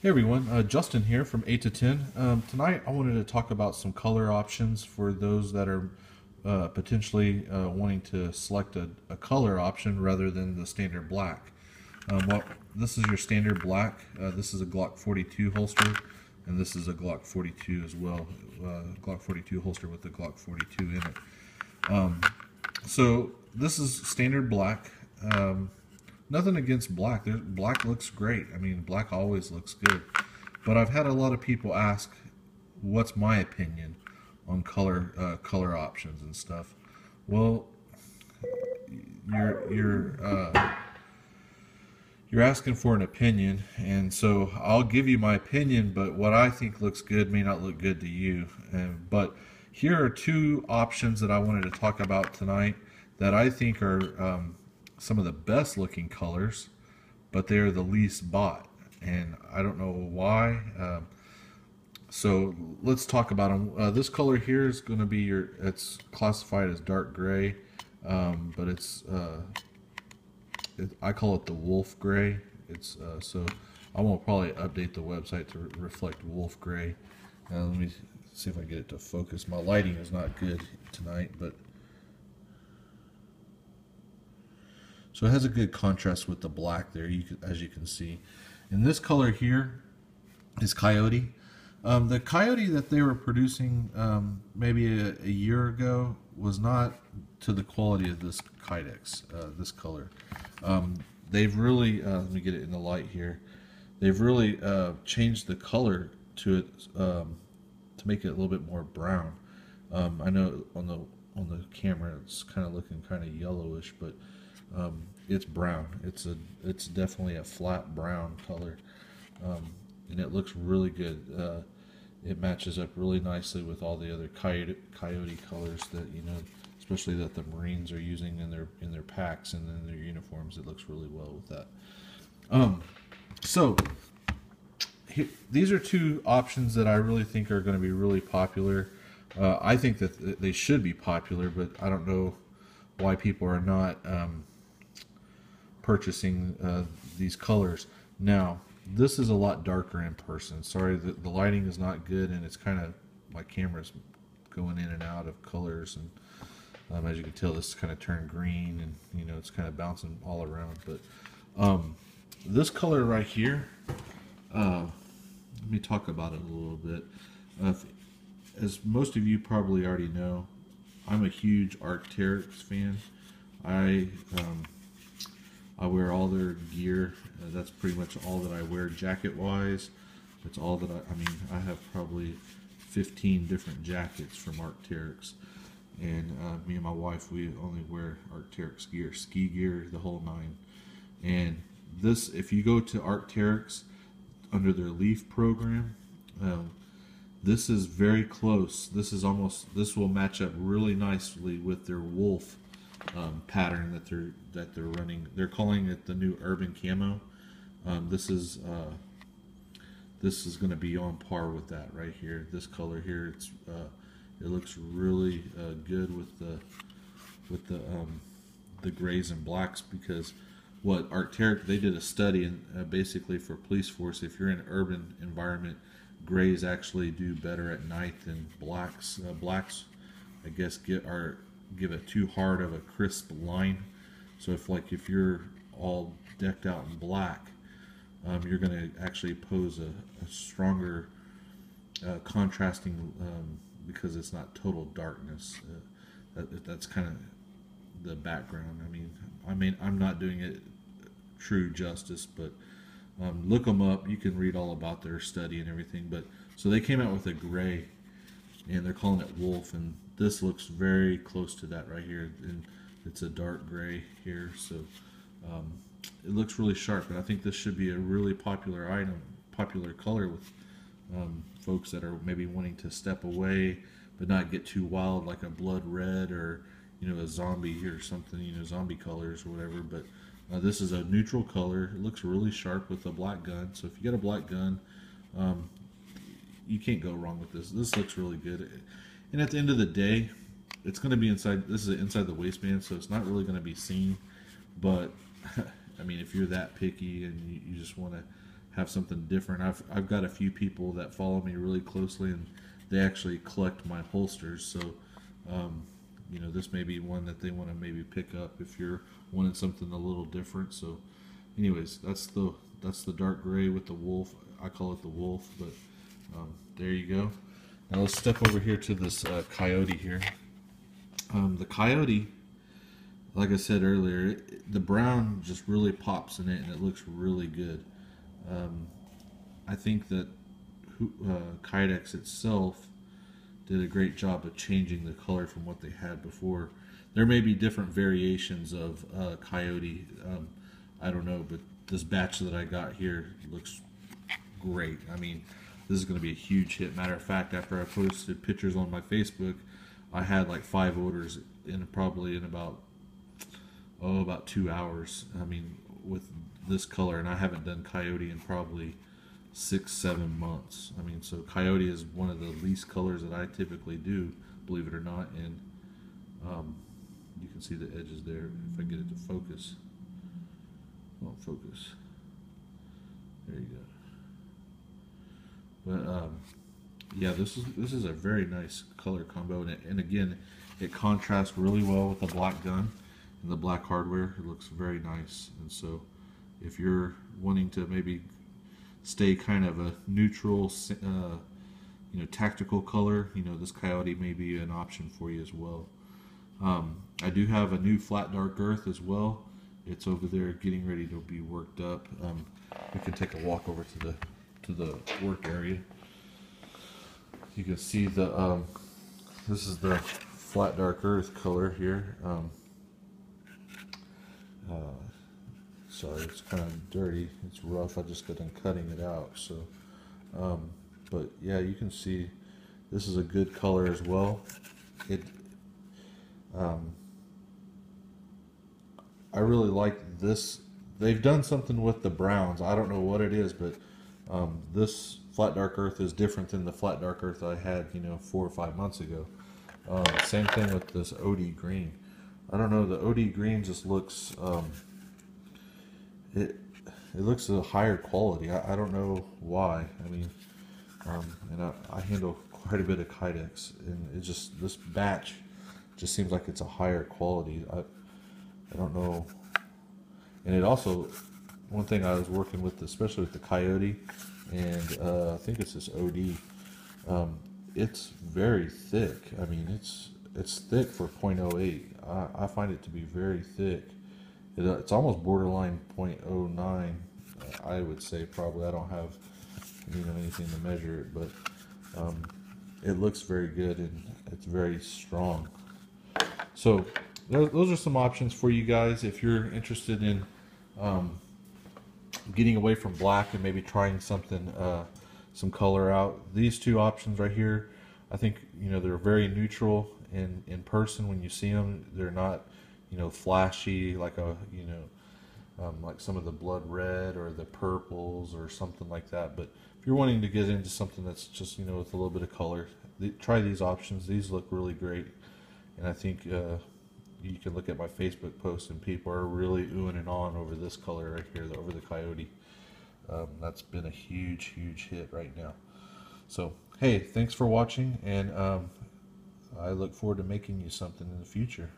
Hey everyone, Justin here from 8 to 10. Tonight I wanted to talk about some color options for those that are potentially wanting to select a color option rather than the standard black. Well, this is your standard black. This is a Glock 42 holster, and this is a Glock 42 as well. Glock 42 holster with the Glock 42 in it. So this is standard black. Nothing against black. Black looks great. I mean, black always looks good. But I've had a lot of people ask, what's my opinion on color options and stuff. Well, you're asking for an opinion, and so I'll give you my opinion. But what I think looks good may not look good to you. But here are two options that I wanted to talk about tonight that I think are some of the best looking colors, but they are the least bought, and I don't know why. So let's talk about them. This color here is going to be it's classified as dark gray, but I call it the wolf gray. So I will probably update the website to reflect wolf gray. Let me see if I get it to focus. My lighting is not good tonight, but so it has a good contrast with the black there, as you can see. And this color here is Coyote. The Coyote that they were producing maybe a year ago was not to the quality of this Kydex, this color. They've really, let me get it in the light here, they've really changed the color to it to make it a little bit more brown. I know on the camera it's kind of looking kind of yellowish, but it's brown. It's definitely a flat brown color, and it looks really good. It matches up really nicely with all the other coyote colors that especially that the Marines are using in their packs and in their uniforms. It looks really well with that. So these are two options that I really think are going to be really popular. I think that they should be popular, but I don't know why people are not purchasing these colors. Now, this is a lot darker in person. Sorry, the lighting is not good, and it's kind of, my camera's going in and out of colors, and as you can tell, this kind of turned green, and it's kind of bouncing all around. But this color right here, let me talk about it a little bit. As most of you probably already know, I'm a huge Arc'teryx fan. I wear all their gear. That's pretty much all that I wear jacket wise. That's all that I mean, I have probably 15 different jackets from Arc'teryx, and me and my wife, we only wear Arc'teryx gear, ski gear, the whole nine. And this, if you go to Arc'teryx under their Leaf program, this is very close. This will match up really nicely with their wolf pattern that they're running. They're calling it the new urban camo. This is going to be on par with that right here. This color here, it looks really good with the grays and blacks, because what Arc'teryx, they did a study, and basically for police force, if you're in an urban environment, grays actually do better at night than blacks. Blacks, I guess, give it too hard of a crisp line. So if you're all decked out in black, you're going to actually pose a stronger contrasting, because it's not total darkness. That's kind of the background. I mean, I'm not doing it true justice, but look them up. You can read all about their study and everything. But so they came out with a gray, and they're calling it wolf, and this looks very close to that right here, and it's a dark gray here. So it looks really sharp, and I think this should be a really popular color with folks that are maybe wanting to step away but not get too wild, like a blood red or a zombie or something, zombie colors or whatever. But this is a neutral color. It looks really sharp with a black gun. So if you get a black gun, you can't go wrong with this. This looks really good. And at the end of the day, it's going to be inside. This is inside the waistband, so it's not really going to be seen. But I mean, if you're that picky and you just want to have something different. I've got a few people that follow me really closely, and they actually collect my holsters. So, you know, this may be one that they want to maybe pick up if you're wanting something a little different. So, anyways, that's the dark gray with the wolf. I call it the wolf, but there you go. Now let's step over here to this Coyote here. The Coyote, like I said earlier, the brown just really pops in it, and it looks really good. I think that Kydex itself did a great job of changing the color from what they had before. There may be different variations of Coyote. I don't know, but this batch that I got here looks great. I mean, this is going to be a huge hit. Matter of fact, after I posted pictures on my Facebook, I had like 5 orders in probably in about 2 hours. I mean, with this color, and I haven't done Coyote in probably 6-7 months. I mean, so Coyote is one of the least colors that I typically do, believe it or not, and you can see the edges there if I get it to focus. Won't focus. There you go. But yeah, this is a very nice color combo, and again, it contrasts really well with the black gun and the black hardware. It looks very nice, and so if you're wanting to maybe stay kind of a neutral, you know, tactical color, you know, this Coyote may be an option for you as well. I do have a new flat dark earth as well. It's over there getting ready to be worked up. We can take a walk over to the work area. You can see the this is the flat dark earth color here. Sorry, it's kind of dirty. It's rough. I just got done cutting it out. So, but yeah, you can see this is a good color as well. It, I really like this. They've done something with the browns. I don't know what it is, but this flat dark earth is different than the flat dark earth I had, you know, 4 or 5 months ago. Same thing with this OD green. I don't know. The OD green just looks. It looks a higher quality. I don't know why. I mean, and I handle quite a bit of Kydex, and it just, this batch just seems like it's a higher quality. I don't know. And it also, one thing I was working with, especially with the Coyote, and I think it's this OD. It's very thick. I mean, it's thick for .08. I find it to be very thick. It's almost borderline .09. I would say probably. I don't have, you know, anything to measure it, but it looks very good, and it's very strong. So those are some options for you guys if you're interested in getting away from black and maybe trying something, some color out. These two options right here, I think, you know, they're very neutral in person when you see them. They're not, you know, flashy like a, you know, like some of the blood red or the purples or something like that. But if you're wanting to get into something that's just, you know, with a little bit of color, try these options. These look really great, and I think you can look at my Facebook post, and people are really oohing and ahhing over this color right here, over the Coyote. That's been a huge hit right now. So hey, thanks for watching, and I look forward to making you something in the future.